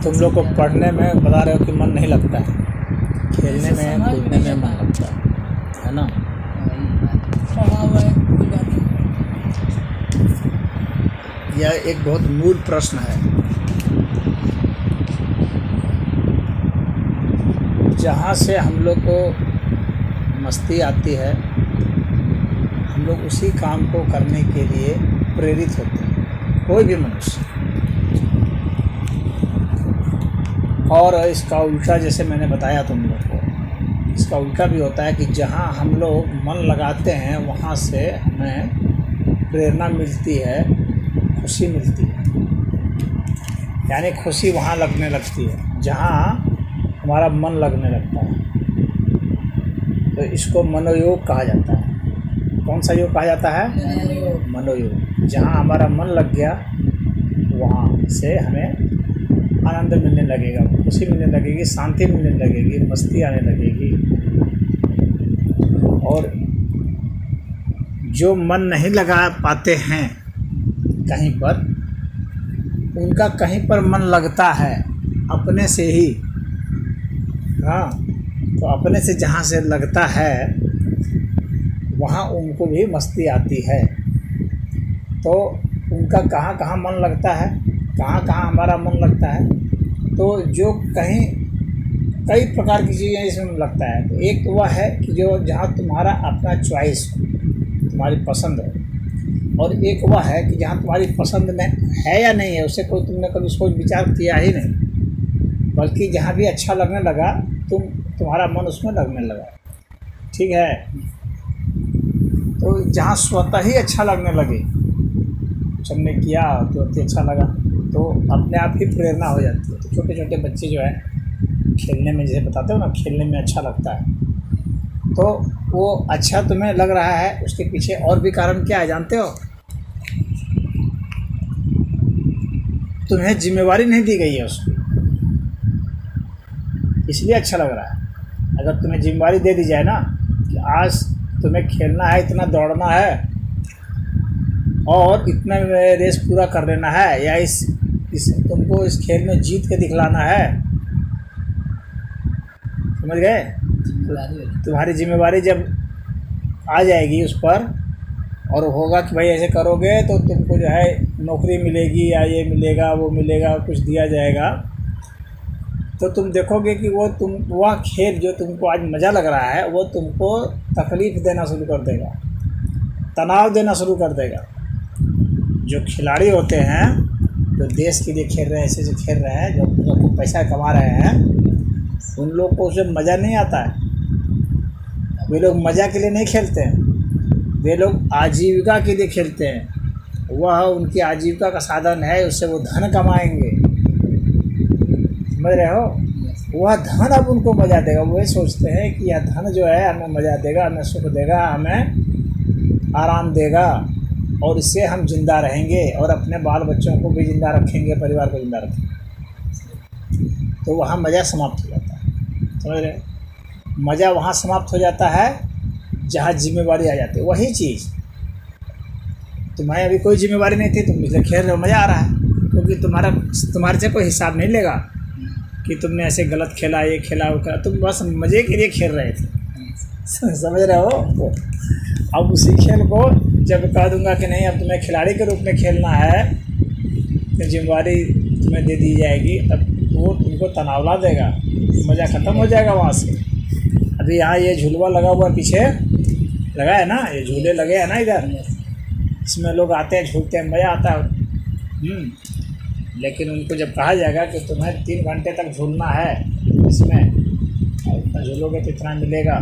तुम लोग को पढ़ने में बता रहे हो कि मन नहीं लगता है, खेलने में कूदने में मन लगता है ना। यह एक बहुत मूल प्रश्न है। जहाँ से हम लोग को मस्ती आती है, हम लोग उसी काम को करने के लिए प्रेरित होते हैं, कोई भी मनुष्य। और इसका उल्टा, जैसे मैंने बताया तुम लोग को, इसका उल्टा भी होता है कि जहाँ हम लोग मन लगाते हैं वहाँ से हमें प्रेरणा मिलती है, खुशी मिलती है। यानी खुशी वहाँ लगने लगती है जहाँ हमारा मन लगने लगता है। तो इसको मनोयोग कहा जाता है। कौन सा योग कहा जाता है? मनोयोग। जहाँ हमारा मन लग गया वहाँ से हमें आनंद मिलने लगेगा, खुशी मिलने लगेगी, शांति मिलने लगेगी, मस्ती आने लगेगी। और जो मन नहीं लगा पाते हैं कहीं पर, उनका कहीं पर मन लगता है अपने से ही। हाँ, तो अपने से जहाँ से लगता है वहाँ उनको भी मस्ती आती है। तो उनका कहाँ कहाँ मन लगता है, कहाँ कहाँ हमारा मन लगता है, तो जो कहीं कई प्रकार की चीज़ें इसमें लगता है। तो एक तो वह है कि जो जहाँ तुम्हारा अपना चॉइस हो, तुम्हारी पसंद हो, और एक वह है कि जहाँ तुम्हारी पसंद में है या नहीं है, उससे कोई तुमने कभी सोच विचार किया ही नहीं, बल्कि जहाँ भी अच्छा लगने लगा तुम्हारा मन उसमें लगने लगा। ठीक है। तो जहाँ स्वतः ही अच्छा लगने लगे, कुछ हमने किया तो अच्छा लगा, तो अपने आप ही प्रेरणा हो जाती है। तो छोटे छोटे बच्चे जो है खेलने में, जैसे बताते हो ना, खेलने में अच्छा लगता है, तो वो अच्छा तुम्हें लग रहा है, उसके पीछे और भी कारण क्या है जानते हो? तुम्हें जिम्मेवारी नहीं दी गई है उसकी, इसलिए अच्छा लग रहा है। अगर तुम्हें जिम्मेवारी दे दी जाए ना कि आज तुम्हें खेलना है, इतना दौड़ना है और इतना रेस पूरा कर लेना है, या इस तुमको इस खेल में जीत के दिखलाना है, समझ गए? तुम्हारी जिम्मेवारी जब आ जाएगी उस पर, और होगा कि भाई ऐसे करोगे तो तुमको जो है नौकरी मिलेगी, या ये मिलेगा, वो मिलेगा, कुछ दिया जाएगा, तो तुम देखोगे कि वह खेल जो तुमको आज मज़ा लग रहा है वो तुमको तकलीफ़ देना शुरू कर देगा, तनाव देना शुरू कर देगा। जो खिलाड़ी होते हैं, जो देश के लिए खेल रहे हैं, ऐसे जो खेल रहे हैं, जो पैसा कमा रहे हैं, उन लोग को उसमें मज़ा नहीं आता है। वे लोग मज़ा के लिए नहीं खेलते हैं, वे लोग आजीविका के लिए खेलते हैं। वह उनकी आजीविका का साधन है, उससे वो धन कमाएंगे, समझ रहे हो? वह धन अब उनको मज़ा देगा। वो सोचते हैं कि यह धन जो है हमें मज़ा देगा, हमें सुख देगा, हमें आराम देगा, और इससे हम जिंदा रहेंगे और अपने बाल बच्चों को भी जिंदा रखेंगे, परिवार को जिंदा रखेंगे। तो वहाँ मज़ा समाप्त हो जाता है, समझ रहे? मज़ा वहाँ समाप्त हो जाता है जहाँ जिम्मेवारी आ जाती है। वही चीज़ तुम्हें अभी कोई जिम्मेवारी नहीं थी, तुम इधर खेल रहे हो, मज़ा आ रहा है, क्योंकि तुम्हारे से कोई हिसाब नहीं लेगा कि तुमने ऐसे गलत खेला, ये खेला, वो खेला, तुम बस मज़े के लिए खेल रहे थे, समझ रहे हो? तो अब उसी खेल को जब कह दूंगा कि नहीं अब तुम्हें खिलाड़ी के रूप में खेलना है, तो जिम्मेवारी तुम्हें दे दी जाएगी, तब वो तुमको तनाव ला देगा, मज़ा ख़त्म हो जाएगा वहाँ से। अभी यहाँ ये झूलवा लगा हुआ पीछे लगा है ना, ये झूले लगे हैं ना इधर, इसमें लोग आते हैं, झूलते हैं, मज़ा आता है। लेकिन उनको जब कहा जाएगा कि तुम्हें 3 घंटे तक झूलना है इसमें, और इतना झूलोगे तो इतना मिलेगा,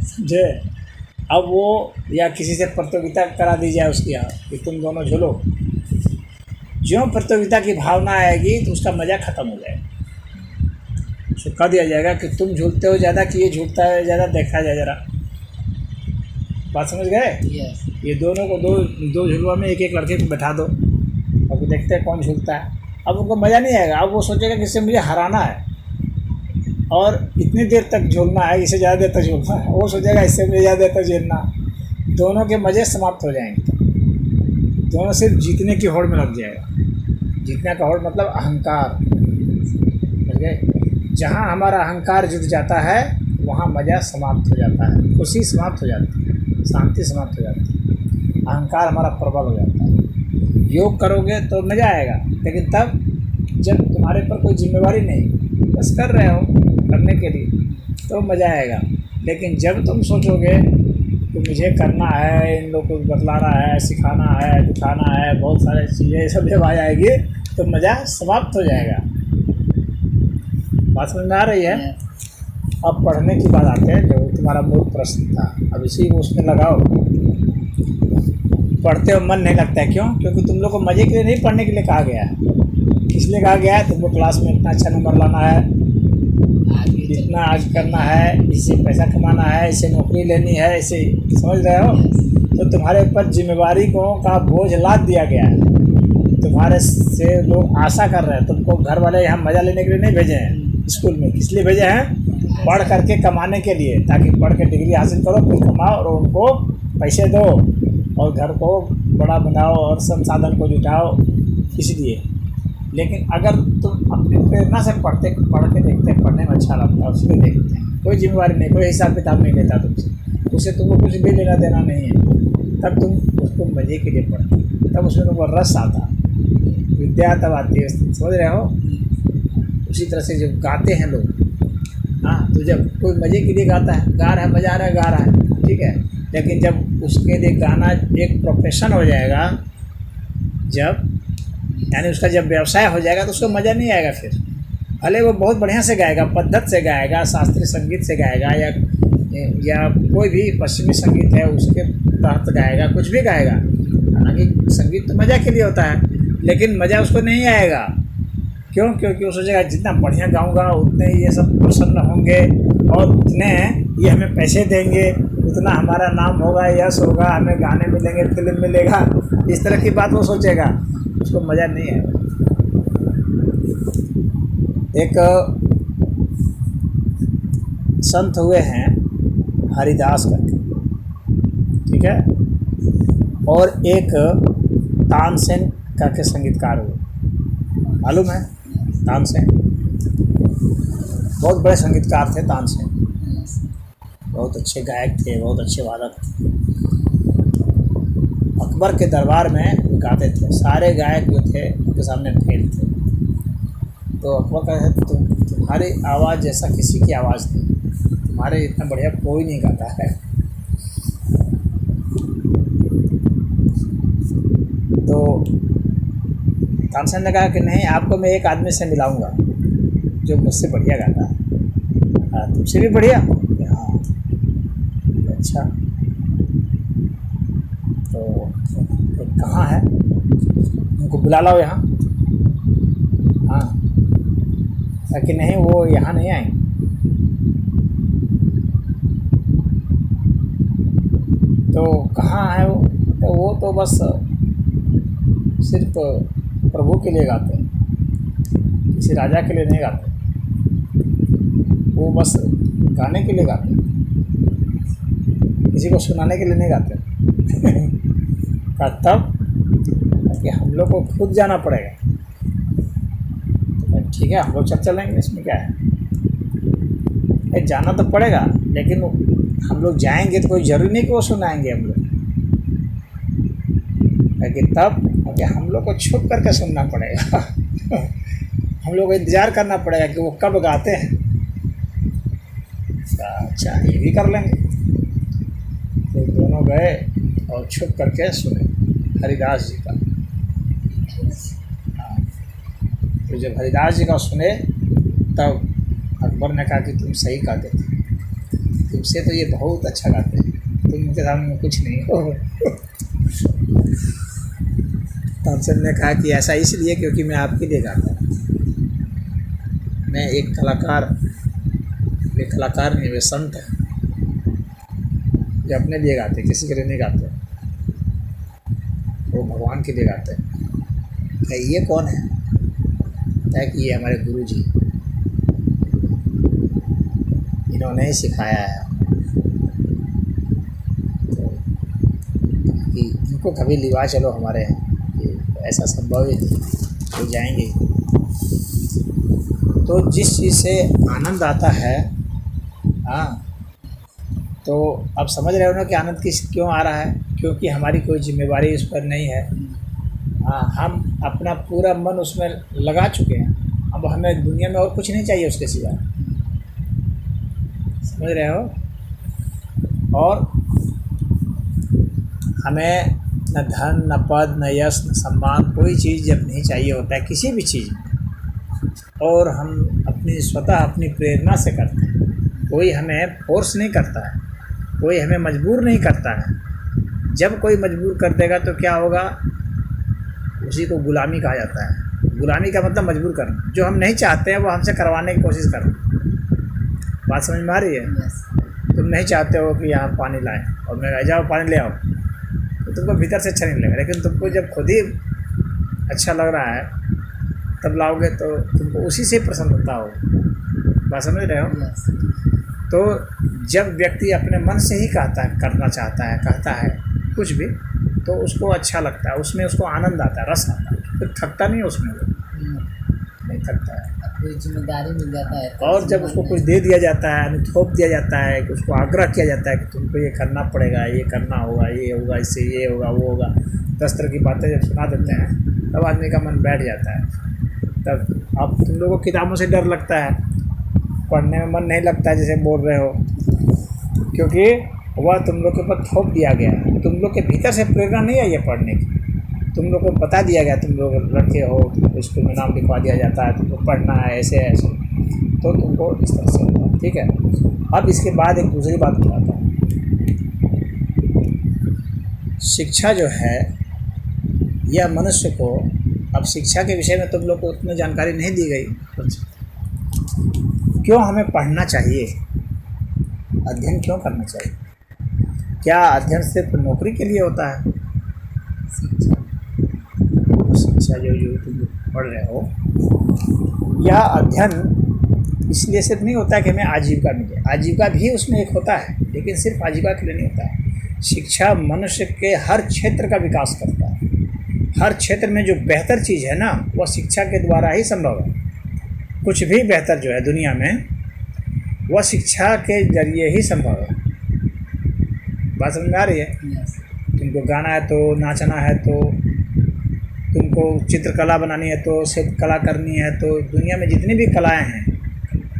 समझे? अब वो या किसी से प्रतियोगिता करा दी जाए उसकी यहाँ कि तुम दोनों झूलो, जो प्रतियोगिता की भावना आएगी तो उसका मज़ा ख़त्म हो जाएगा। उसको कह दिया जाएगा कि तुम झूलते हो ज़्यादा कि ये झूलता है ज़्यादा, देखा जाए ज़रा। बात समझ गए? ये दोनों को दो झूलवा में एक एक लड़के को बैठा दो, और देखते हैं कौन झूलता है। अब उनको मज़ा नहीं आएगा, अब वो सोचेगा कि इससे मुझे हराना है और इतनी देर तक झूलना है, इससे ज़्यादा देर तक झूलना है, वो सोचेगा इससे मुझे ज़्यादा देर तक झूलना। दोनों के मज़े समाप्त हो जाएंगे, दोनों सिर्फ जीतने की होड़ में लग जाएगा। जीतना का होड़ मतलब अहंकार, समझ गए। जहाँ हमारा अहंकार जुट जाता है वहाँ मज़ा समाप्त हो जाता है, खुशी समाप्त हो जाती है, शांति समाप्त हो जाती है, अहंकार हमारा प्रबल हो जाता है। योग करोगे तो मज़ा आएगा, लेकिन तब जब तुम्हारे पर कोई जिम्मेवारी नहीं, बस कर रहे हो करने के लिए, तो मज़ा आएगा। लेकिन जब तुम सोचोगे कि मुझे करना है, इन लोगों को बतलाना है, सिखाना है, दिखाना है, बहुत सारी चीज़ें सब जब आ जाएगी तो मज़ा समाप्त हो जाएगा। बात समझ में आ रही है। अब पढ़ने की बात आते हैं, जो तुम्हारा मूल प्रश्न था, अब इसी को उसमें लगाओ। पढ़ते हो मन नहीं लगता है, क्यों? क्योंकि तुम लोग को मज़े के लिए नहीं पढ़ने के लिए कहा गया है। इसलिए कहा गया है तुमको क्लास में इतना अच्छा नंबर लाना है, इतना आज करना है, इससे पैसा कमाना है, इससे नौकरी लेनी है, इसे समझ रहे हो। तो तुम्हारे ऊपर जिम्मेवारी को का बोझ लाद दिया गया है, तुम्हारे से लोग आशा कर रहे हैं। तुमको घर वाले यहाँ मज़ा लेने के लिए नहीं भेजे हैं स्कूल में, किस लिए भेजे हैं? पढ़ करके कमाने के लिए, ताकि पढ़ के डिग्री हासिल करो, फिर कमाओ और उनको पैसे दो और घर को बड़ा बनाओ और संसाधन को जुटाओ, इसलिए। लेकिन अगर तुम अपनी प्रेरणा से पढ़ के देखते हैं, पढ़ने में अच्छा लगता है, उसको देखते हैं, कोई जिम्मेवारी नहीं, कोई हिसाब किताब नहीं लेता तुमसे, उससे तुमको कुछ भी लेना देना नहीं है, तब तुम उसको मज़े के लिए पढ़ते, तब उसमें तुमको रस आता, विद्या तब आती है, समझ रहे हो। उसी तरह से जब गाते हैं लोग, हाँ, तो जब कोई मज़े के लिए गाता है, गा रहा है, मज़ा आ रहा है, गा रहा है, ठीक है। लेकिन जब उसके लिए गाना एक प्रोफेशन हो जाएगा, जब यानी उसका जब व्यवसाय हो जाएगा, तो उसको मज़ा नहीं आएगा फिर। भले वो बहुत बढ़िया से गाएगा, पद्धत से गाएगा, शास्त्रीय संगीत से गाएगा, या कोई भी पश्चिमी संगीत है उसके तहत गाएगा, कुछ भी गाएगा। हालांकि संगीत तो मज़ा के लिए होता है, लेकिन मज़ा उसको नहीं आएगा। क्यों? क्योंकि वो सोचेगा जितना बढ़िया गाऊंगा उतने ये सब प्रसन्न होंगे और उतने ये हमें पैसे देंगे, उतना हमारा नाम होगा, यश होगा, हमें गाने मिलेंगे, फिल्म मिलेगा, इस तरह की बात वो सोचेगा, उसको मज़ा नहीं आएगा। एक संत हुए हैं हरिदास करके, ठीक है, और एक तानसेन करके संगीतकार हुए, मालूम है? तानसेन बहुत बड़े संगीतकार थे, तानसेन बहुत अच्छे गायक थे, बहुत अच्छे वादक थे। अकबर के दरबार में गाते थे, सारे गायक जो थे उनके सामने फेल थे। तो अकबर कहते तुम्हारी आवाज़ जैसा किसी की आवाज़ नहीं, तुम्हारे इतना बढ़िया कोई नहीं गाता है। तो तानसेन ने कहा कि नहीं, आपको मैं एक आदमी से मिलाऊंगा जो मुझसे बढ़िया गाता है। तुमसे भी बढ़िया? हाँ। अच्छा, तो कहाँ है? उनको बुला लाओ यहाँ। हाँ, कि नहीं वो यहाँ नहीं आए। तो कहाँ है वो? तो वो तो बस सिर्फ प्रभु के लिए गाते हैं, किसी राजा के लिए नहीं गाते, वो बस गाने के लिए गाते हैं, किसी को सुनाने के लिए नहीं गाते। तब कि हम लोग को खुद जाना पड़ेगा। तो ठीक है, हम लोग चलेंगे, इसमें क्या है, जाना तो पड़ेगा, लेकिन हम लोग जाएंगे तो कोई ज़रूरी नहीं कि वो सुनाएंगे हम लोग, लेकिन तब कि हम लोग को छुप करके सुनना पड़ेगा। हम लोग को इंतज़ार करना पड़ेगा कि वो कब गाते हैं। अच्छा, ये भी कर लेंगे। तो दोनों गए और छुप करके सुने हरिदास जी का। तो जब हरिदास जी का सुने तब अकबर ने कहा कि तुम सही गाते थे, तुमसे तो ये बहुत अच्छा गाते हैं, तुम उनके सामने कुछ नहीं हो। तानसेन ने कहा कि ऐसा इसलिए क्योंकि मैं आपके लिए गाता हूँ, मैं एक कलाकार नहीं, वे संत है जो अपने लिए गाते, किसी के लिए नहीं गाते, वो भगवान के लिए गाते हैं। क्या ये कौन है? क्या कि ये हमारे गुरु जी, इन्होंने ही सिखाया है। तो कि इनको कभी लिवा चलो हमारे यहाँ, ऐसा संभव ही नहीं, तो जाएंगे। तो जिस चीज़ से आनंद आता है, हाँ, तो अब समझ रहे हो ना कि आनंद किस क्यों आ रहा है, क्योंकि हमारी कोई जिम्मेवारी उस पर नहीं है। हाँ, हम अपना पूरा मन उसमें लगा चुके हैं, अब हमें दुनिया में और कुछ नहीं चाहिए उसके सिवा। समझ रहे हो? और हमें न धन, न पद, न यश, न सम्मान, कोई चीज़ जब नहीं चाहिए होता है किसी भी चीज़ में, और हम अपनी स्वतः अपनी प्रेरणा से करते हैं, कोई हमें फोर्स नहीं करता है, कोई हमें मजबूर नहीं करता है। जब कोई मजबूर कर देगा तो क्या होगा, उसी को गुलामी कहा जाता है। गुलामी का मतलब मजबूर करना, जो हम नहीं चाहते हैं वो हमसे करवाने की कोशिश करना। बात समझ में आ रही है? तुम नहीं चाहते हो कि यहाँ पानी लाएं और मैं कह जाओ पानी ले आओ, तो तुमको भीतर से अच्छा नहीं लगेगा, लेकिन तुमको जब खुद ही अच्छा लग रहा है तब लाओगे तो तुमको उसी से प्रसन्नता हो। बात समझ रहे हो? तो जब व्यक्ति अपने मन से ही कहता है, करना चाहता है, कहता है कुछ भी, तो उसको अच्छा लगता है, उसमें उसको आनंद आता है, रस आता है, फिर थकता नहीं है उसमें, वो नहीं थकता है। कोई जिम्मेदारी मिल जाता है और जब उसको कुछ दे दिया जाता है, थोप दिया जाता है, कि उसको आग्रह किया जाता है कि तुमको ये करना पड़ेगा, ये करना होगा, ये होगा, इससे ये होगा, वो होगा, 10 तरह की बातें जब सुना देते हैं तब आदमी का मन बैठ जाता है। तब अब तुम लोगों को किताबों से डर लगता है, पढ़ने में मन नहीं लगता है जैसे बोल रहे हो, क्योंकि वह तुम लोग के ऊपर थोप दिया गया है। तुम लोग के भीतर से प्रेरणा नहीं आई है पढ़ने की, तुम लोग को बता दिया गया, तुम लोग लड़के हो, तुमको स्कूल में नाम लिखवा दिया जाता है, तुमको पढ़ना है ऐसे ऐसे, तो तुमको इस तरह से होगा। ठीक है, अब इसके बाद एक दूसरी बात बताता हूँ। शिक्षा जो है यह मनुष्य को, अब शिक्षा के विषय में तुम लोग को उतनी जानकारी नहीं दी गई। क्यों हमें पढ़ना चाहिए, अध्ययन क्यों करना चाहिए? क्या अध्ययन सिर्फ नौकरी के लिए होता है? शिक्षा जो तुम पढ़ रहे हो, यह अध्ययन इसलिए सिर्फ नहीं होता है कि हमें आजीविका मिले, आजीविका भी उसमें एक होता है, लेकिन सिर्फ आजीविका के लिए नहीं होता है। शिक्षा मनुष्य के हर क्षेत्र का विकास करता है। हर क्षेत्र में जो बेहतर चीज़ है ना, वह शिक्षा के द्वारा ही संभव है। कुछ भी बेहतर जो है दुनिया में, वह शिक्षा के जरिए ही संभव है। बात समझ में आ रही है? तुमको गाना है तो, नाचना है तो, तुमको चित्रकला बनानी है तो, शिल्प कला करनी है तो, दुनिया में जितनी भी कलाएं हैं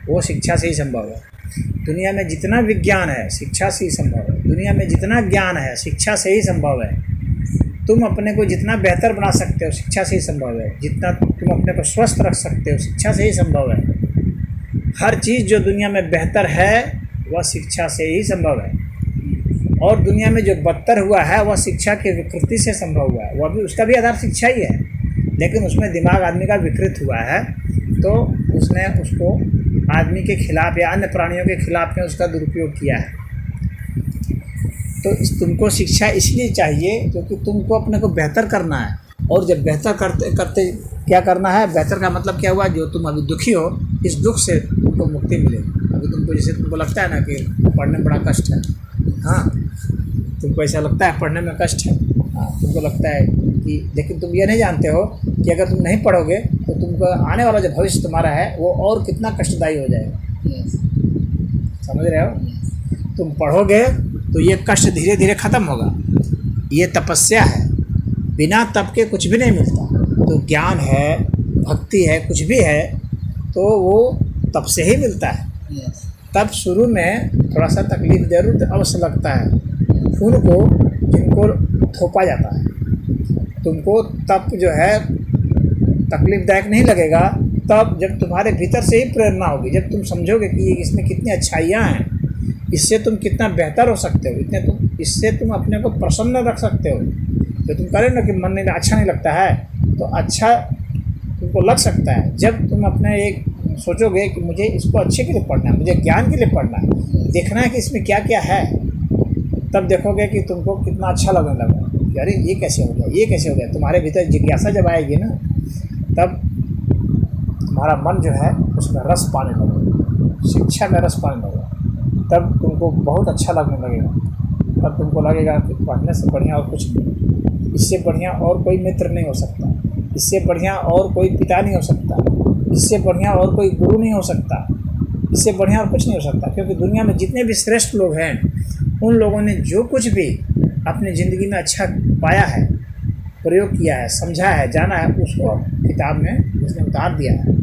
वो शिक्षा से ही संभव है। दुनिया में जितना विज्ञान है शिक्षा से ही संभव है। दुनिया में जितना ज्ञान है शिक्षा से ही संभव है। तुम अपने को जितना बेहतर बना सकते हो शिक्षा से ही संभव है। जितना तुम अपने को स्वस्थ रख सकते हो शिक्षा से ही संभव है। हर चीज़ जो दुनिया में बेहतर है वह शिक्षा से ही संभव है, और दुनिया में जो बदतर हुआ है वह शिक्षा की विकृति से संभव हुआ है। वह भी, उसका भी आधार शिक्षा ही है, लेकिन उसमें दिमाग आदमी का विकृत हुआ है, तो उसने उसको आदमी के खिलाफ या अन्य प्राणियों के खिलाफ में उसका दुरुपयोग किया है। तो तुमको शिक्षा इसलिए चाहिए क्योंकि तुमको अपने को बेहतर करना है, और जब बेहतर करते करते क्या करना है, बेहतर का मतलब क्या हुआ, जो तुम अभी दुखी हो इस दुख से तुमको मुक्ति मिलेगी। अभी तुमको जैसे तुमको लगता है ना कि पढ़ने में बड़ा कष्ट है, हाँ, तुमको ऐसा लगता है पढ़ने में कष्ट है, हाँ, तुमको लगता है कि, लेकिन तुम ये नहीं जानते हो कि अगर तुम नहीं पढ़ोगे तो तुमको आने वाला जो भविष्य तुम्हारा है वो और कितना कष्टदायी हो जाएगा। समझ रहे हो? तुम पढ़ोगे तो ये कष्ट धीरे धीरे ख़त्म होगा। ये तपस्या है, बिना तप के कुछ भी नहीं मिलता। तो ज्ञान है, भक्ति है, कुछ भी है तो वो तप से ही मिलता है। तब शुरू में थोड़ा सा तकलीफ जरूर अवश्य लगता है उनको जिनको थोपा जाता है। तुमको तप जो है तकलीफदायक नहीं लगेगा तब जब तुम्हारे भीतर से ही प्रेरणा होगी, जब तुम समझोगे कि इसमें कितनी अच्छाइयाँ हैं, इससे तुम कितना बेहतर हो सकते हो, इससे तुम अपने को प्रसन्न रख सकते हो। तो तुम करें ना कि मन नहीं, अच्छा नहीं लगता है, तो अच्छा तुमको लग सकता है। जब तुम अपने एक सोचोगे कि मुझे इसको अच्छे के लिए पढ़ना है, मुझे ज्ञान के लिए पढ़ना है, देखना है कि इसमें क्या क्या है, तब देखोगे कि तुमको कितना अच्छा लगने लगा कि अरे ये कैसे हो गया, ये कैसे हो गया। तुम्हारे भीतर जिज्ञासा जब आएगी ना, तब तुम्हारा मन जो है उसमें रस पाने लगेगा, शिक्षा में रस पाने लगेगा, तब तुमको बहुत अच्छा लगने लगेगा। तब तुमको लगेगा कि पढ़ने से बढ़िया और कुछ नहीं, इससे बढ़िया और कोई मित्र नहीं हो सकता। इससे बढ़िया और कोई पिता नहीं हो सकता, इससे बढ़िया और कोई गुरु नहीं हो सकता, इससे बढ़िया और कुछ नहीं हो सकता। क्योंकि दुनिया में जितने भी श्रेष्ठ लोग हैं, उन लोगों ने जो कुछ भी अपनी ज़िंदगी में अच्छा पाया है, प्रयोग किया है, समझा है, जाना है, उसको किताब में उसने उतार दिया है।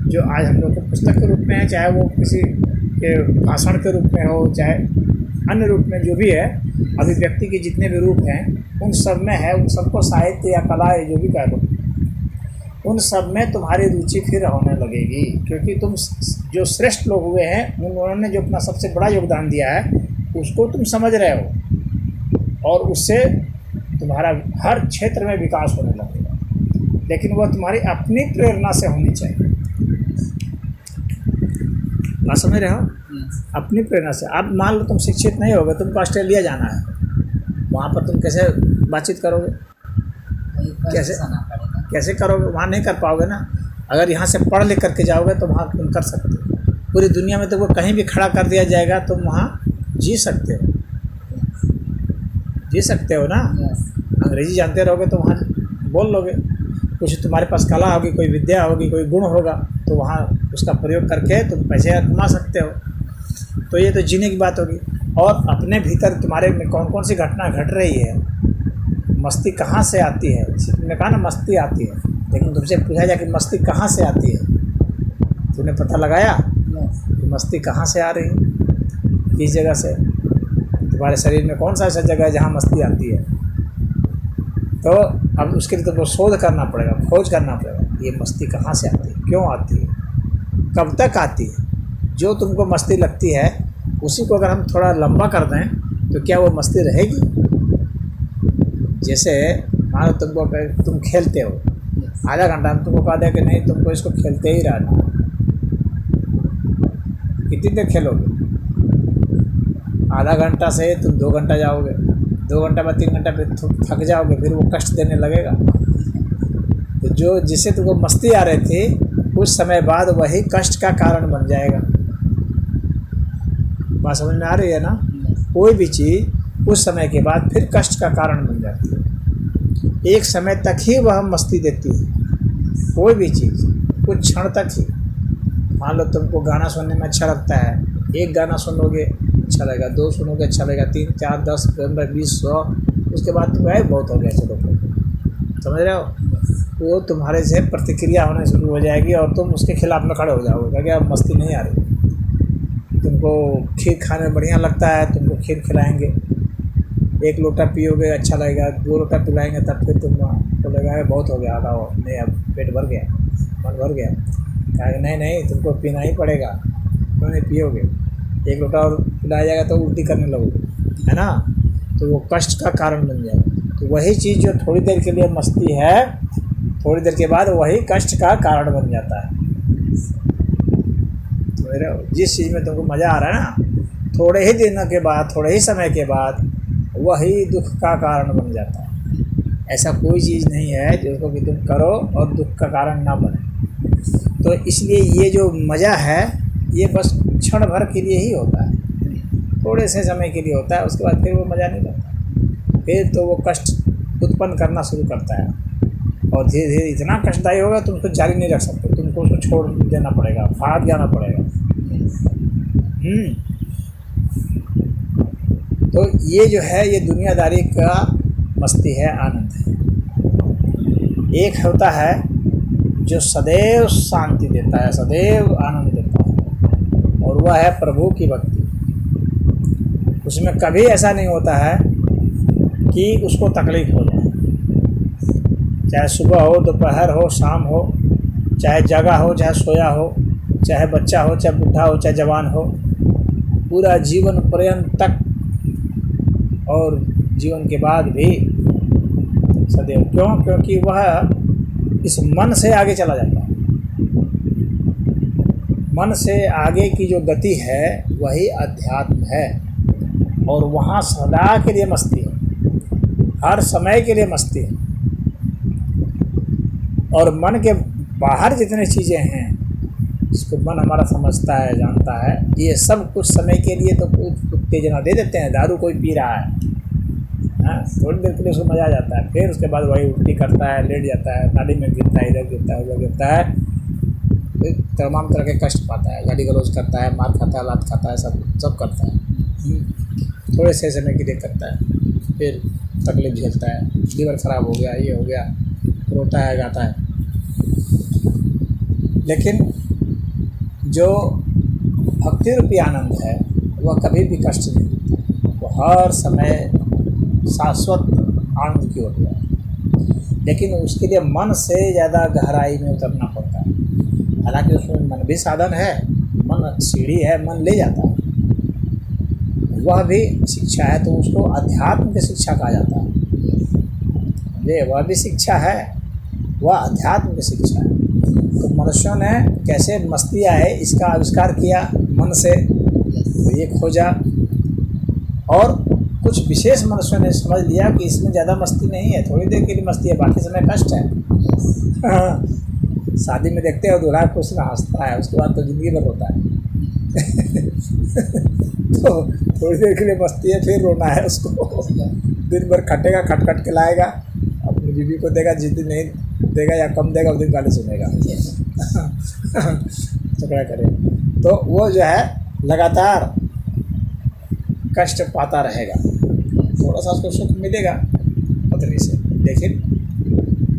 जो आज हम लोग को पुस्तक के रूप में है, चाहे वो किसी के भाषण के रूप में हो, चाहे अन्य रूप में जो भी है, अभिव्यक्ति के जितने भी रूप हैं, उन सब में है। उन सबको साहित्य या कला या जो भी कह दो, उन सब में तुम्हारी रुचि फिर होने लगेगी। क्योंकि तुम जो श्रेष्ठ लोग हुए हैं, उन्होंने जो अपना सबसे बड़ा योगदान दिया है, उसको तुम समझ रहे हो और उससे तुम्हारा हर क्षेत्र में विकास होने लगेगा। लेकिन वह तुम्हारी अपनी प्रेरणा से होनी चाहिए। बात समझ रहे हो? अपनी प्रेरणा से। अब मान लो तुम शिक्षित नहीं होगे, तुमको ऑस्ट्रेलिया जाना है, वहाँ पर तुम कैसे बातचीत करोगे? कैसे करोगे? वहाँ नहीं कर पाओगे ना। अगर यहाँ से पढ़ लिख करके जाओगे तो वहाँ तुम कर सकते हो। पूरी दुनिया में तुमको कहीं भी खड़ा कर दिया जाएगा, तुम वहाँ जी सकते हो, जी सकते हो ना। अंग्रेजी जानते रहोगे तो वहाँ बोल लोगे। कुछ तुम्हारे पास कला होगी, कोई विद्या होगी, कोई गुण होगा, तो वहाँ उसका प्रयोग करके तुम पैसे कमा सकते हो। तो ये तो जीने की बात होगी। और अपने भीतर तुम्हारे में कौन कौन सी घटना घट रही है, मस्ती कहाँ से आती है। तुमने कहा ना मस्ती आती है, लेकिन तुमसे पूछा जाए कि मस्ती कहाँ से आती है, तुमने पता लगाया कि मस्ती कहाँ से आ रही है, किस जगह से? तुम्हारे शरीर में कौन सा ऐसा जगह है जहाँ मस्ती आती है? तो अब उसके लिए तुमको शोध करना पड़ेगा, खोज करना पड़ेगा, ये मस्ती कहाँ से आती है, क्यों आती है, कब तक आती है। जो तुमको मस्ती लगती है, उसी को अगर हम थोड़ा लंबा कर दें तो क्या वो मस्ती रहेगी? जैसे मान लो तुम खेलते हो, आधा घंटा हम तुमको कहा दें कि नहीं, तुमको इसको खेलते ही रहना। कितनी देर खेलोगे? आधा घंटा से तुम 2 घंटा जाओगे, 2 घंटा बाद 3 घंटा फिर थक जाओगे, फिर वो कष्ट देने लगेगा। तो जो जिससे तुमको मस्ती आ रही थी, कुछ समय बाद वही कष्ट का कारण बन जाएगा। बात समझ में आ रही है ना? कोई भी चीज़ कुछ समय के बाद फिर कष्ट का कारण बन जाती है। एक समय तक ही वह मस्ती देती है, कोई भी चीज़ कुछ क्षण तक ही। मान लो तुमको गाना सुनने में अच्छा लगता है, एक गाना सुनोगे अच्छा लगेगा, 2 सुनोगे अच्छा लगेगा, 3, 4, 10, 15, 20, 100, उसके बाद तुम बहुत हो गया, चलो। समझ रहे हो? वो तुम्हारे से प्रतिक्रिया होने शुरू हो जाएगी और तुम उसके खिलाफ में खड़े हो जाओगे, क्योंकि अब मस्ती नहीं आ रही। तुमको खीर खाने में बढ़िया लगता है, तुमको खीर खिलाएंगे, 1 लोटा पियोगे अच्छा लगेगा, 2 लोटा पिलाएंगे, तब फिर तुमको लगेगा बहुत हो गया, आधा नहीं, अब पेट भर गया, मन भर गया। कहा नहीं, तुमको पीना ही पड़ेगा, क्यों नहीं पियोगे? 1 लोटा और पिलाया जाएगा तो उल्टी करने लगोगे, है ना? तो वो कष्ट का कारण बन जाएगा। तो वही चीज़ जो थोड़ी देर के लिए मस्ती है, थोड़ी देर के बाद वही कष्ट का कारण बन जाता है। तो मेरे जिस चीज़ में तुमको मज़ा आ रहा है ना, थोड़े ही दिनों के बाद, थोड़े ही समय के बाद वही दुख का कारण बन जाता है। ऐसा कोई चीज़ नहीं है जिसको कि तुम करो और दुख का कारण ना बने। तो इसलिए ये जो मज़ा है, ये बस क्षण भर के लिए ही होता है, थोड़े से समय के लिए होता है, उसके बाद फिर वो मज़ा नहीं लगता। फिर तो वो कष्ट उत्पन्न करना शुरू करता है और धीरे धीरे इतना कष्टदायी होगा तुम उसको जारी नहीं रख सकते, तुमको उसको छोड़ देना पड़ेगा, भाग जाना पड़ेगा। तो ये जो है, ये दुनियादारी का मस्ती है, आनंद है। एक होता है जो सदैव शांति देता है, सदैव आनंद देता है, और वह है प्रभु की भक्ति। उसमें कभी ऐसा नहीं होता है कि उसको तकलीफ हो जाए, चाहे सुबह हो, दोपहर हो, शाम हो, चाहे जगा हो, चाहे सोया हो, चाहे बच्चा हो, चाहे बूढ़ा हो, चाहे जवान हो, पूरा जीवन पर्यंत तक और जीवन के बाद भी सदैव। क्यों? क्योंकि वह इस मन से आगे चला जाता है। मन से आगे की जो गति है वही अध्यात्म है, और वहाँ सदा के लिए मस्ती है, हर समय के लिए मस्ती है। और मन के बाहर जितने चीज़ें हैं इसको मन हमारा समझता है, जानता है, ये सब कुछ समय के लिए तो उत्तेजना दे देते हैं। दारू कोई पी रहा हाँ, थोड़ी देर के लिए उसको मज़ा आ जाता है, फिर उसके बाद वही उल्टी करता है, लेट जाता है, नाली में गिरता है, इधर गिरता है, उधर गिरता है, फिर तमाम तरह के कष्ट पाता है, गाली गलौज करता है, मार खाता है, लात खाता है, सब सब करता है। थोड़े से समय के लिए करता है, फिर तकलीफ झेलता है, लीवर ख़राब हो गया, ये हो गया, रोता है, गाता है। लेकिन जो भक्ति रूपी आनंद है वह कभी भी कष्ट नहीं देता, वो हर समय शाश्वत आनंद की ओर है। लेकिन उसके लिए मन से ज़्यादा गहराई में उतरना पड़ता है। हालांकि उसमें मन भी साधन है, मन सीढ़ी है, मन ले जाता है, वह भी शिक्षा है, तो उसको अध्यात्म की शिक्षा कहा जाता है। ये वह भी शिक्षा है, वह अध्यात्म की शिक्षा है। तो मनुष्यों ने कैसे मस्ती आए इसका आविष्कार किया मन से, तो ये खोजा, और कुछ विशेष मनुष्यों ने समझ लिया कि इसमें ज़्यादा मस्ती नहीं है, थोड़ी देर के लिए मस्ती है, बाकी समय कष्ट है। शादी में देखते हो दूल्हा कुछ ना हंसता है, उसके बाद तो ज़िंदगी भर होता है। तो थोड़ी देर के लिए मस्ती है, फिर रोना है उसको। दिन भर खटेगा, खट खट के लाएगा, अपनी बीवी को देगा, जिस दिन नहीं देगा या कम देगा उस दिन गाली सुनेगा। तो क्या करें, तो वो जो है लगातार कष्ट पाता रहेगा। थोड़ा सा उसको सुख मिलेगा पत्नी से, लेकिन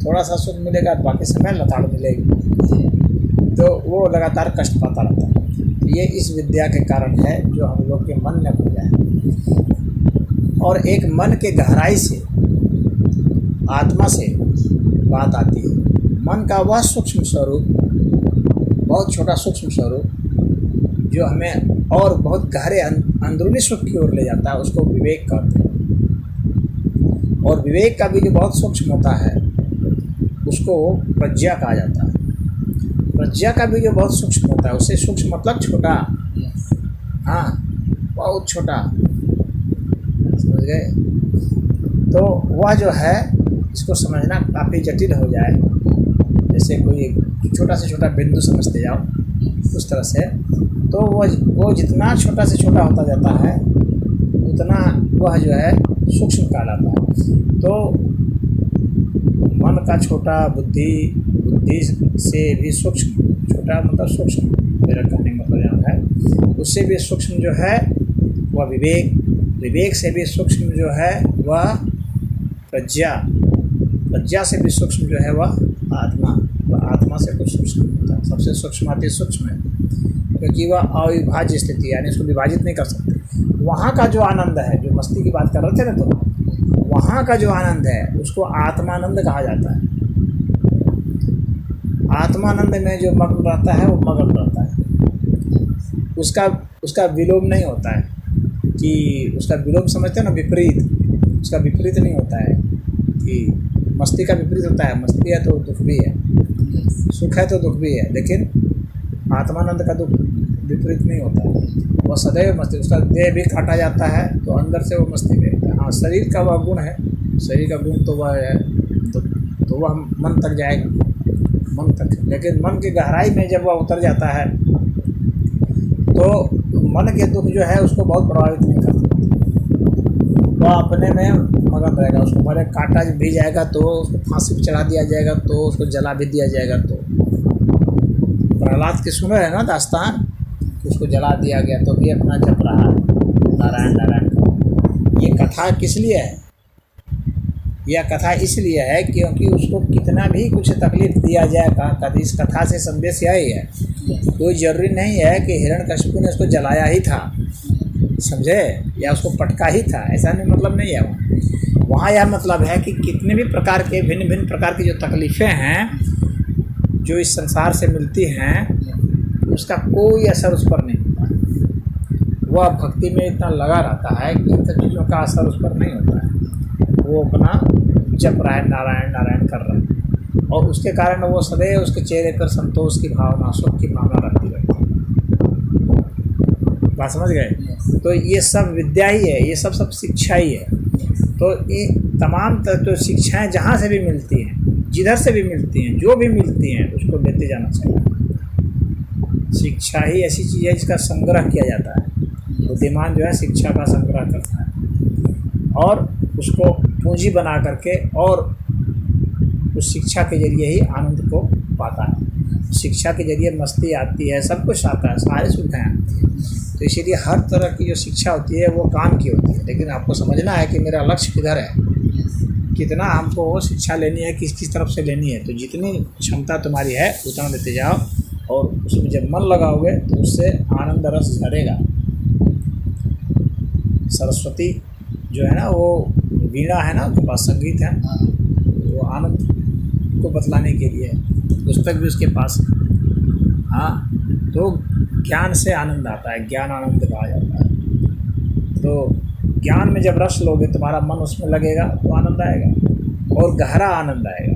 थोड़ा सा सुख मिलेगा, बाकी समय लताड़ मिलेगी, तो वो लगातार कष्ट पाता रहता है। तो ये इस विद्या के कारण है जो हम लोग के मन में खुल जाए, और एक मन के गहराई से, आत्मा से बात आती है। मन का वह सूक्ष्म स्वरूप, बहुत छोटा सूक्ष्म स्वरूप जो हमें और बहुत गहरे अंदरूनी सुख की ओर ले जाता है, उसको विवेक कहते हैं। और विवेक का भी जो बहुत सूक्ष्म होता है उसको प्रज्ञा कहा जाता है। प्रज्ञा का भी जो बहुत सूक्ष्म होता है, उससे सूक्ष्म मतलब छोटा, हाँ बहुत छोटा, समझ गए। तो वह जो है, इसको समझना काफ़ी जटिल हो जाए, जैसे कोई छोटा से छोटा बिंदु समझते जाओ उस तरह से, तो वो जितना छोटा से छोटा होता जाता है उतना वह जो है सूक्ष्म कहलाता है। तो मन का छोटा, बुद्धि से भी सूक्ष्म, छोटा मतलब सूक्ष्म, मेरा कहने का मतलब यहाँ है, उससे भी सूक्ष्म जो है वह विवेक से भी सूक्ष्म जो है वह प्रज्ञा से भी सूक्ष्म जो है वह आत्मा से कुछ सूक्ष्म होता है, सबसे सूक्ष्म अति सूक्ष्म है, क्योंकि वह अविभाज्य स्थिति, यानी इसको विभाजित नहीं कर सकते। वहाँ का जो आनंद है, जो मस्ती की बात कर रहे थे ना, तो वहाँ का जो आनंद है उसको आत्मानंद कहा जाता है। आत्मानंद में जो मग्न रहता है वो मग्न रहता है, उसका विलोम नहीं होता है, कि उसका विलोम समझते हैं ना, विपरीत, उसका विपरीत नहीं होता है कि मस्ती का विपरीत होता है, मस्ती है तो दुख भी है, सुख है तो दुख भी है, लेकिन आत्मानंद का दुख विपरीत नहीं होता है, वह सदैव मस्ती, उसका देह भी काटा जाता है तो अंदर से वो मस्ती में रहता है। हाँ, शरीर का वह गुण है, शरीर का गुण तो वह है, तो वह मन तक जाएगा, मन तक, लेकिन मन की गहराई में जब वह उतर जाता है तो मन के दुख जो है उसको बहुत प्रभावित नहीं करता, वह अपने में मगन रहेगा। उसको भले काटा भी जाएगा तो उसको फांसी पर चढ़ा दिया जाएगा, तो उसको जला भी दिया जाएगा, तो प्रहलाद की सुने है ना दास्तान, उसको जला दिया गया तो भी अपना जप रहा है नारायण नारायण। ये कथा किस लिए है? यह कथा इसलिए है क्योंकि उसको कितना भी कुछ तकलीफ दिया जाए, इस कथा से संदेश यही है, कोई ज़रूरी नहीं है कि हिरण्यकशिपु ने उसको जलाया ही था, समझे, या उसको पटका ही था, ऐसा नहीं मतलब नहीं है। वहाँ यह मतलब है कि कितने भी प्रकार के भिन्न भिन्न प्रकार की जो तकलीफ़ें हैं जो इस संसार से मिलती हैं, उसका कोई असर उस पर नहीं होता। वह भक्ति में इतना लगा रहता है कि इन सब चीज़ों का असर उस पर नहीं होता है, वो अपना जप रहा है, नारायण नारायण कर रहा है, और उसके कारण वो सदैव उसके चेहरे पर संतोष की भावना, सुख की भावना रहती रहती है। बात समझ गए? तो ये सब विद्या ही है, ये सब शिक्षा ही है। तो ये तमाम तो शिक्षाएं जहाँ से भी मिलती हैं, जिधर से भी मिलती हैं, जो भी मिलती हैं, उसको लेते जाना चाहिए। शिक्षा ही ऐसी चीज़ है जिसका संग्रह किया जाता है, बुद्धिमान जो है शिक्षा का संग्रह करता है। और उसको पूंजी बना करके और उस शिक्षा के जरिए ही आनंद को पाता है। शिक्षा के जरिए मस्ती आती है, सब कुछ आता है, सारी सुविधाएँ आती हैं। तो इसीलिए हर तरह की जो शिक्षा होती है वो काम की होती है, लेकिन आपको समझना है कि मेरा लक्ष्य किधर है, कितना हमको वो शिक्षा लेनी है, किस किस तरफ से लेनी है। तो जितनी क्षमता तुम्हारी है उतना देते जाओ, और उसमें जब मन लगाओगे तो उससे आनंद रस झरेगा। सरस्वती जो है ना, वो वीणा है ना, उनके पास संगीत है, वो आनंद को बतलाने के लिए पुस्तक भी उसके पास है। हाँ, तो ज्ञान से आनंद आता है, ज्ञान आनंद कहा जाता है। तो ज्ञान में जब रस लोगे, तुम्हारा मन उसमें लगेगा तो आनंद आएगा, और गहरा आनंद आएगा,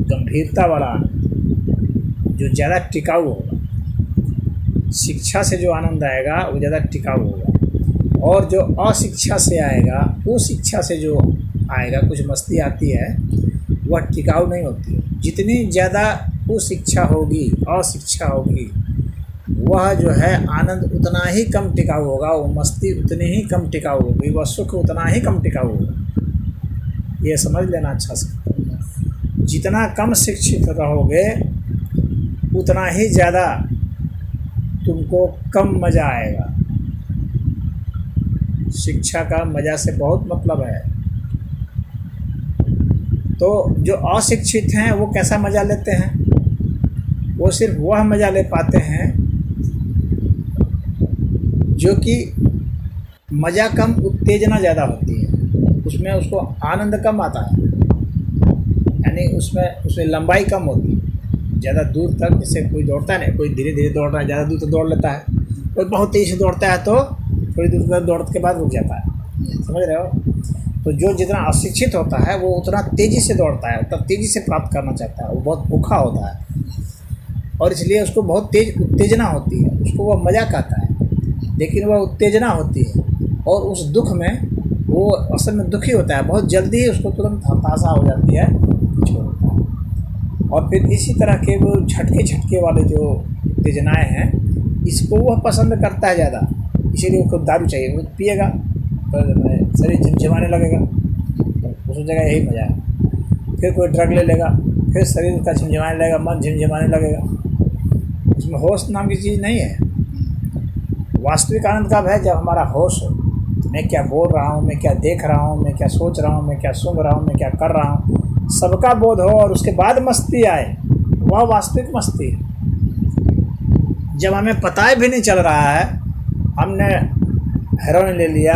गंभीरता वाला आनंद जो ज़्यादा टिकाऊ होगा। शिक्षा से जो आनंद आएगा वो ज़्यादा टिकाऊ होगा, और जो अशिक्षा से आएगा, वो शिक्षा से जो आएगा, कुछ मस्ती आती है, वह टिकाऊ नहीं होती है। जितनी ज़्यादा वो शिक्षा होगी, अशिक्षा होगी, वह जो है आनंद उतना ही कम टिकाऊ होगा, वो मस्ती उतनी ही कम टिकाऊ होगी, वह सुख उतना ही कम टिकाऊ होगा। ये समझ लेना अच्छा से। जितना कम शिक्षित रहोगे उतना ही ज़्यादा तुमको कम मज़ा आएगा। शिक्षा का मज़ा से बहुत मतलब है। तो जो अशिक्षित हैं वो कैसा मज़ा लेते हैं? वो सिर्फ वह मज़ा ले पाते हैं जो कि मज़ा कम, उत्तेजना ज़्यादा होती है, उसमें उसको आनंद कम आता है, यानी उसमें लंबाई कम होती है। ज़्यादा दूर तक, जैसे कोई दौड़ता है ना, कोई धीरे धीरे दौड़ रहा है, ज़्यादा दूर तक दौड़ लेता है, कोई बहुत तेज़ से दौड़ता है तो थोड़ी दूर तक दौड़ने के बाद रुक जाता है। समझ रहे हो? तो जो जितना अशिक्षित होता है वो उतना तेज़ी से दौड़ता है, उतना तेज़ी से प्राप्त करना चाहता है, वो बहुत भूखा होता है, और इसलिए उसको बहुत तेज उत्तेजना होती है, उसको वह मज़ा आता है, लेकिन वह उत्तेजना होती है, और उस दुख में वो असल में दुखी होता है, बहुत जल्दी ही उसको तुरंत हताशा हो जाती है, छोड़ता है। और फिर इसी तरह के वो झटके वाले जो उत्तेजनाएँ हैं, इसको वह पसंद करता है ज़्यादा, इसीलिए उसको दारू चाहिए, वो पिएगा तो शरीर झमझमाने लगेगा, तो उस जगह यही मज़ा है। फिर कोई ड्रग ले लेगा, फिर शरीर उसका झमझमाने लगेगा, मन झमझमाने लगेगा, उसमें होश नाम की चीज़ नहीं है। वास्तविक आनंद कब है? जब हमारा होश हो, मैं क्या बोल रहा हूँ, मैं क्या देख रहा हूँ, मैं क्या सोच रहा हूँ, मैं क्या सुन रहा हूँ, मैं क्या कर रहा हूँ, सबका बोध हो, और उसके बाद मस्ती आए, वह वास्तविक मस्ती है। जब हमें पता भी नहीं चल रहा है, हमने हेरोइन ले लिया,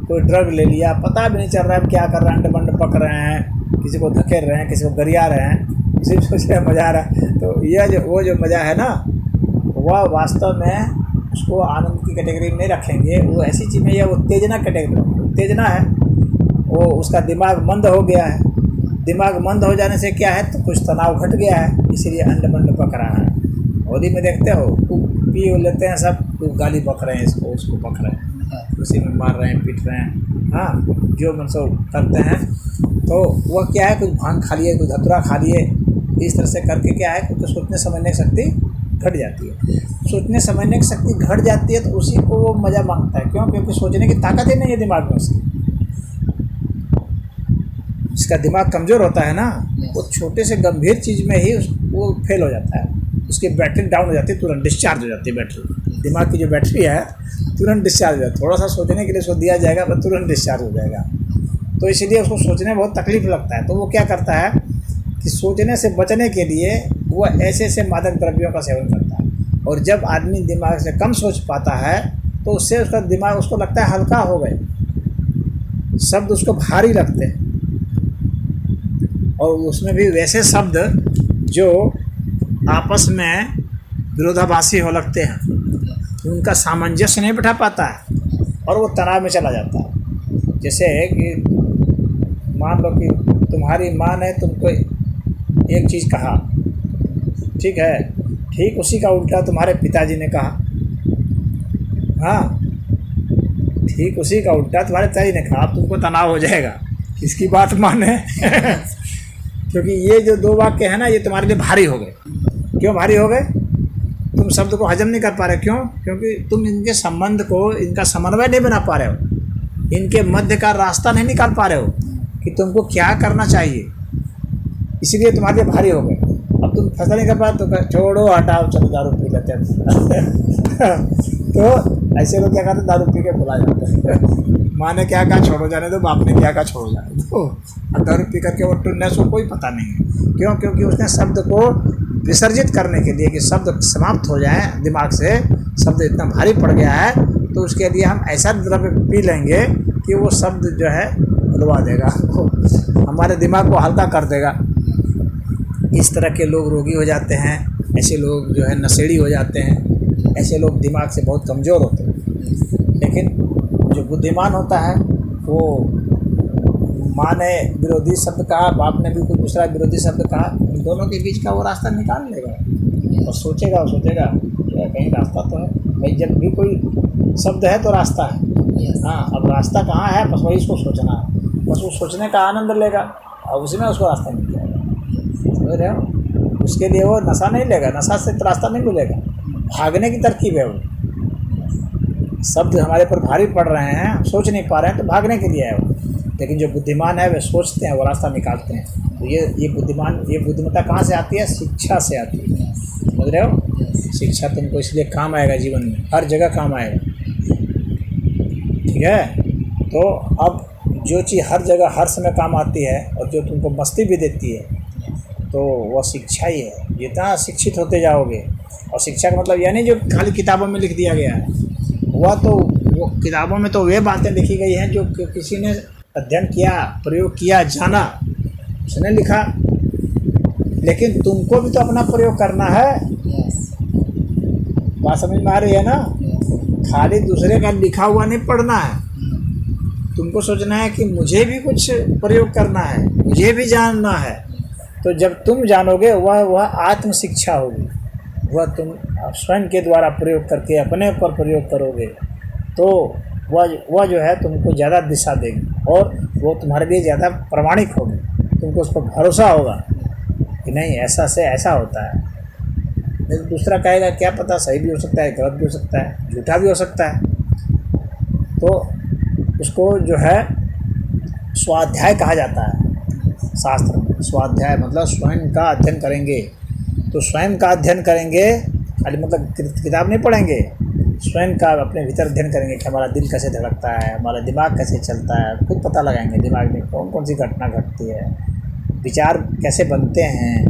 कोई ड्रग ले लिया, पता भी नहीं चल रहा है क्या कर रहे हैं, अंडे बंड पक रहे हैं, किसी को धकेल रहे हैं, किसी को गरिया रहे हैं, सिर्फ सोच रहे मज़ा आ रहा है। तो यह वो जो मज़ा है ना, वह वास्तव में उसको आनंद की कैटेगरी में नहीं रखेंगे। वो ऐसी चीज़ में, यह उत्तेजना कैटेगरी, उत्तेजना है, वो उसका दिमाग मंद हो गया है। दिमाग मंद हो जाने से क्या है, तो कुछ तनाव घट गया है, इसीलिए अंडे बंड पक रहा है। होली में देखते हो, पी लेते हैं सब, तो गाली बक रहे हैं, इसको उसको बक रहे हैं, उसी में मार रहे हैं, पीट रहे हैं, हाँ, जो मन सो करते हैं। तो वह क्या है, कुछ भांग खा लिए, कुछ धतूरा खा लिए, इस तरह से करके क्या है, क्योंकि सोचने समझने की शक्ति घट जाती है। सोचने समझने की शक्ति घट जाती है तो उसी को वो मज़ा मांगता है। क्यों? क्योंकि सोचने की ताकत ही नहीं है दिमाग में उसकी। जिसका दिमाग कमज़ोर होता है ना, वो छोटे से गंभीर चीज़ में ही वो फेल हो जाता है, उसकी बैटरी डाउन हो जाती है, तुरंत डिस्चार्ज हो जाती है बैटरी। दिमाग की जो बैटरी है तुरंत डिस्चार्ज हो जाती है। थोड़ा सा सोचने के लिए उसको दिया जाएगा तो तुरंत डिस्चार्ज हो जाएगा। तो इसीलिए उसको सोचने में बहुत तकलीफ लगता है। तो वो क्या करता है कि सोचने से बचने के लिए वो ऐसे ऐसे मादक द्रव्यों का सेवन करता है। और जब आदमी दिमाग से कम सोच पाता है तो उससे उसका दिमाग, उसको लगता है हल्का हो गए, शब्द उसको भारी लगते हैं, और उसमें भी वैसे शब्द जो आपस में विरोधाभासी हो लगते हैं, उनका सामंजस्य नहीं बिठा पाता है और वो तनाव में चला जाता है। जैसे कि मान लो कि तुम्हारी माँ ने तुमको एक चीज़ कहा, ठीक है, ठीक उसी का उल्टा तुम्हारे पिताजी ने कहा, हाँ, ठीक उसी का उल्टा तुम्हारे पिताजी ने कहा। अब तुमको तनाव हो जाएगा, किसकी बात माने क्योंकि ये जो दो वाक्य है ना, ये तुम्हारे लिए भारी हो गए। क्यों भारी हो गए? तुम शब्द को हजम नहीं कर पा रहे। क्यों? क्योंकि तुम इनके संबंध को, इनका समन्वय नहीं बना पा रहे हो। इनके मध्य का रास्ता नहीं निकाल पा रहे हो कि तुमको क्या करना चाहिए, इसलिए तुम्हारे लिए भारी हो गए। अब तुम फैसला नहीं कर पा तो छोड़ो हटाओ चलो दारू पी लेते हैं तो ऐसे लोग क्या करते, दारू पी के भुला जाते हैं। माँ ने क्या कहा छोड़ो जाने दो, बाप ने क्या कहा छोड़ो जाने दो। अब दारू पी करके वो टुन्ने को कोई पता नहीं है, क्यों? क्योंकि उसने शब्द को विसर्जित करने के लिए कि शब्द समाप्त हो जाए दिमाग से, शब्द इतना भारी पड़ गया है तो उसके लिए हम ऐसा द्रव्य पी लेंगे कि वो शब्द जो है भुलवा देगा, हमारे दिमाग को हल्का कर देगा। इस तरह के लोग रोगी हो जाते हैं, ऐसे लोग जो है नशेड़ी हो जाते हैं, ऐसे लोग दिमाग से बहुत कमज़ोर होते हैं। लेकिन जो बुद्धिमान होता है वो, माँ ने विरोधी शब्द कहा, बाप ने भी कुछ दूसरा विरोधी शब्द कहा, इन दोनों के बीच का वो रास्ता निकाल लेगा और सोचेगा कहीं रास्ता तो है भाई। जब भी कोई शब्द है तो रास्ता है। हाँ, अब रास्ता कहाँ है बस वही उसको सोचना है, बस वो सोचने का आनंद लेगा और उसी में उसको रास्ता मिल जाएगा। समझ रहे हो? उसके लिए वो नशा नहीं लेगा, नशा से तो रास्ता नहीं मिलेगा, भागने की तरकीब है वो। शब्द हमारे पर भारी पड़ रहे हैं, हम सोच नहीं पा रहे हैं तो भागने के लिए है वो। लेकिन जो बुद्धिमान है वे सोचते हैं, वो रास्ता निकालते हैं। तो ये बुद्धिमत्ता कहाँ से आती है? शिक्षा से आती है। समझ रहे हो? शिक्षा तुमको इसलिए काम आएगा, जीवन में हर जगह काम आएगा। ठीक है? तो अब जो चीज़ हर जगह हर समय काम आती है और जो तुमको मस्ती भी देती है तो वह शिक्षा ही है। जितना शिक्षित होते जाओगे, और शिक्षा का मतलब यानी जो खाली किताबों में लिख दिया गया है वो किताबों में तो वे बातें लिखी गई हैं जो किसी ने अध्ययन किया, प्रयोग किया, जाना, उसने लिखा। लेकिन तुमको भी तो अपना प्रयोग करना है। बात समझ में आ रही है ना? खाली दूसरे का लिखा हुआ नहीं पढ़ना है, तुमको सोचना है कि मुझे भी कुछ प्रयोग करना है, मुझे भी जानना है। तो जब तुम जानोगे वह आत्म शिक्षा होगी, वह तुम स्वयं के द्वारा प्रयोग करके अपने ऊपर प्रयोग करोगे तो वह जो है तुमको ज़्यादा दिशा देगी और वो तुम्हारे लिए ज़्यादा प्रामाणिक होगी। तुमको उस पर भरोसा होगा कि नहीं ऐसा से ऐसा होता है। नहीं तो दूसरा कहेगा क्या पता, सही भी हो सकता है, गलत भी हो सकता है, झूठा भी हो सकता है। तो उसको जो है स्वाध्याय कहा जाता है शास्त्र में। स्वाध्याय मतलब स्वयं का अध्ययन करेंगे। तो स्वयं का अध्ययन करेंगे, खाली मतलब किताब नहीं पढ़ेंगे, स्वयं का अपने भीतर अध्ययन करेंगे कि हमारा दिल कैसे धड़कता है, हमारा दिमाग कैसे चलता है, खुद पता लगाएंगे दिमाग में कौन कौन सी घटना घटती है, विचार कैसे बनते हैं,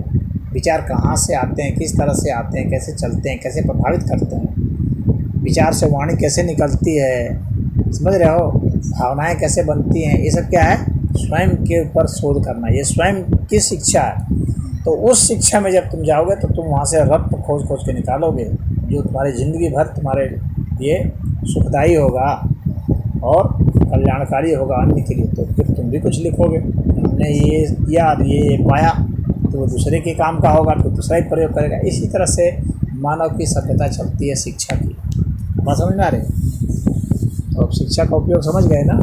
विचार कहाँ से आते हैं, किस तरह से आते हैं, कैसे चलते हैं, कैसे प्रभावित करते हैं, विचार से वाणी कैसे निकलती है, समझ रहे हो, भावनाएं कैसे बनती हैं। ये सब क्या है? स्वयं के ऊपर शोध करना, ये स्वयं की शिक्षा है। तो उस शिक्षा में जब तुम जाओगे तो तुम वहाँ से रत्न खोज खोज के निकालोगे जो तुम्हारी ज़िंदगी भर तुम्हारे लिए सुखदायी होगा और कल्याणकारी होगा अन्य के लिए। तो फिर तुम भी कुछ लिखोगे, हमने ये किया, ये पाया, तो वो दूसरे के काम का होगा, फिर दूसरा ही प्रयोग करेगा। इसी तरह से मानव की सभ्यता चलती है शिक्षा की। बात समझ में आ रही? तो अब शिक्षा का उपयोग समझ गए ना?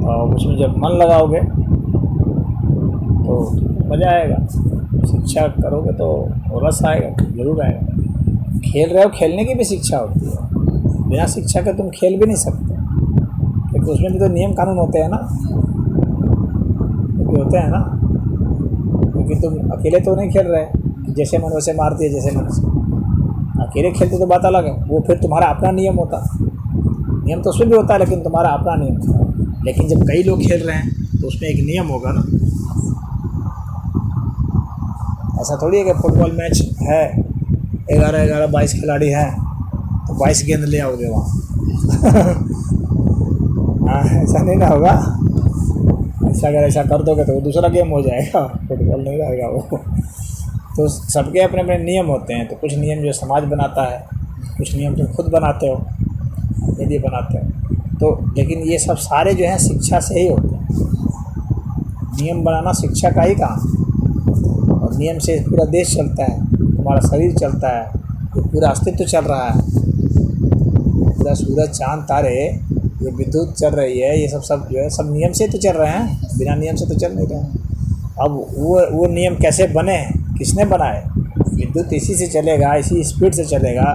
और उसमें जब मन लगाओगे तो मज़ा आएगा। शिक्षा करोगे तो रस आएगा, जरूर आएगा। खेल रहे हो, खेलने की भी शिक्षा होती है। बिना शिक्षा के तुम खेल भी नहीं सकते, क्योंकि उसमें भी तो नियम कानून होते हैं ना, क्योंकि तुम अकेले तो नहीं खेल रहे, जैसे मन वैसे मार दिए, जैसे मन वैसे। अकेले खेलते तो बात अलग है, वो फिर तुम्हारा अपना नियम होता। नियम तो उसमें भी होता है लेकिन तुम्हारा अपना नियम होता है। लेकिन जब कई लोग खेल रहे हैं तो उसमें एक नियम होगा ना। ऐसा थोड़ी है कि फुटबॉल मैच है, 11 22 खिलाड़ी हैं तो 22 गेंद ले आओगे वहाँ हाँ, ऐसा नहीं ना होगा। अगर ऐसा कर दोगे तो वो दूसरा गेम हो जाएगा, फुटबॉल नहीं रहेगा वो। तो सबके अपने अपने नियम होते हैं। तो कुछ नियम जो समाज बनाता है, कुछ नियम तुम खुद बनाते हो, अपने लिए बनाते हो। तो लेकिन ये सब सारे जो हैं शिक्षा से ही होते हैं। नियम बनाना शिक्षा का ही काम है। और नियम से पूरा देश चलता है, तुम्हारा शरीर चलता है, पूरा अस्तित्व चल रहा है। पूरा सूरज, चाँद, तारे, ये विद्युत चल रही है, ये सब जो है सब नियम से तो चल रहे हैं, बिना नियम से तो चल नहीं रहे हैं। अब वो नियम कैसे बने, किसने बनाए? विद्युत इसी से चलेगा, इसी स्पीड से चलेगा।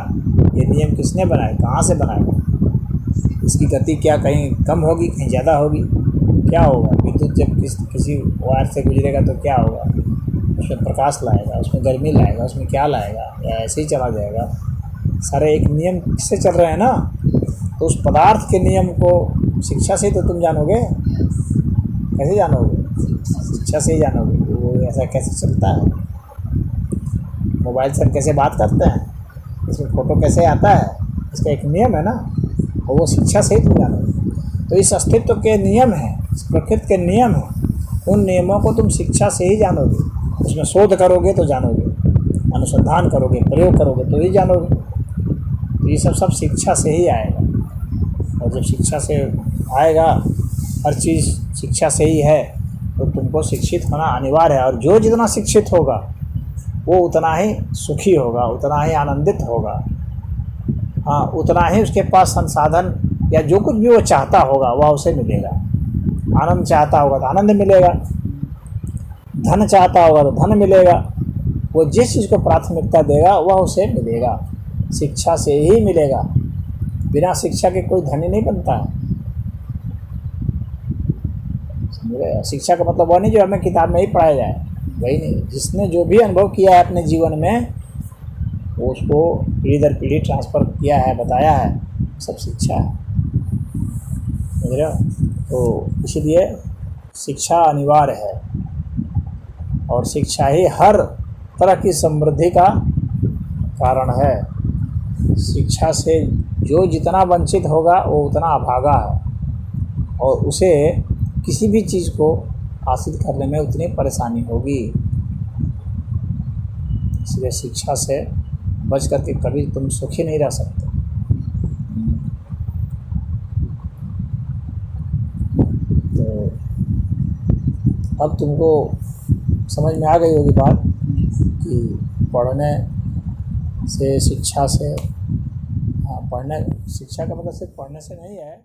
ये नियम किसने बनाए, कहाँ से बनाए? इसकी गति क्या कहीं कम होगी, कहीं ज़्यादा होगी, क्या होगा। विद्युत जब किसी वायर से गुजरेगा तो क्या होगा, उसमें प्रकाश लाएगा, उसमें गर्मी लाएगा, उसमें क्या लाएगा, या ऐसे ही चला जाएगा। सारे एक नियम से चल रहे हैं ना। तो उस पदार्थ के नियम को शिक्षा से तो तुम जानोगे। कैसे जानोगे? शिक्षा से ही जानोगे। वो ऐसा कैसे चलता है, मोबाइल से हम कैसे बात करते हैं, इसमें फ़ोटो कैसे आता है, इसका एक नियम है ना, और वो शिक्षा से ही तुम जानोगे। तो इस अस्तित्व के नियम हैं, इस प्रकृति के नियम हैं, उन नियमों को तुम शिक्षा से ही जानोगे। उसमें शोध करोगे तो जानोगे, अनुसंधान करोगे, प्रयोग करोगे तो ही जानोगे। तो ये सब शिक्षा से ही आएगा। और जब शिक्षा से आएगा, हर चीज़ शिक्षा से ही है, तो तुमको शिक्षित होना अनिवार्य है। और जो जितना शिक्षित होगा वो उतना ही सुखी होगा, उतना ही आनंदित होगा। हाँ, उतना ही उसके पास संसाधन या जो कुछ भी वो चाहता होगा वह उसे मिलेगा। आनंद चाहता होगा तो आनंद मिलेगा, धन चाहता होगा तो धन मिलेगा। वो जिस चीज़ को प्राथमिकता देगा वह उसे मिलेगा, शिक्षा से ही मिलेगा। बिना शिक्षा के कोई धनी नहीं बनता है। समझे? शिक्षा का मतलब वह नहीं जो हमें किताब में ही पढ़ाया जाए, वही नहीं। जिसने जो भी अनुभव किया है अपने जीवन में, वो उसको पीढ़ी दर पीढ़ी ट्रांसफ़र किया है, बताया है, सब शिक्षा है। समझ रहे हो? तो इसलिए शिक्षा अनिवार्य है, और शिक्षा ही हर तरह की समृद्धि का कारण है। शिक्षा से जो जितना वंचित होगा वो उतना अभागा है, और उसे किसी भी चीज़ को हासिल करने में उतनी परेशानी होगी। इसलिए शिक्षा से बच करके कभी तुम सुखी नहीं रह सकते। तो अब तुमको समझ में आ गई होगी बात कि पढ़ने से, शिक्षा से, हाँ, पढ़ने, शिक्षा का मतलब सिर्फ पढ़ने से नहीं है।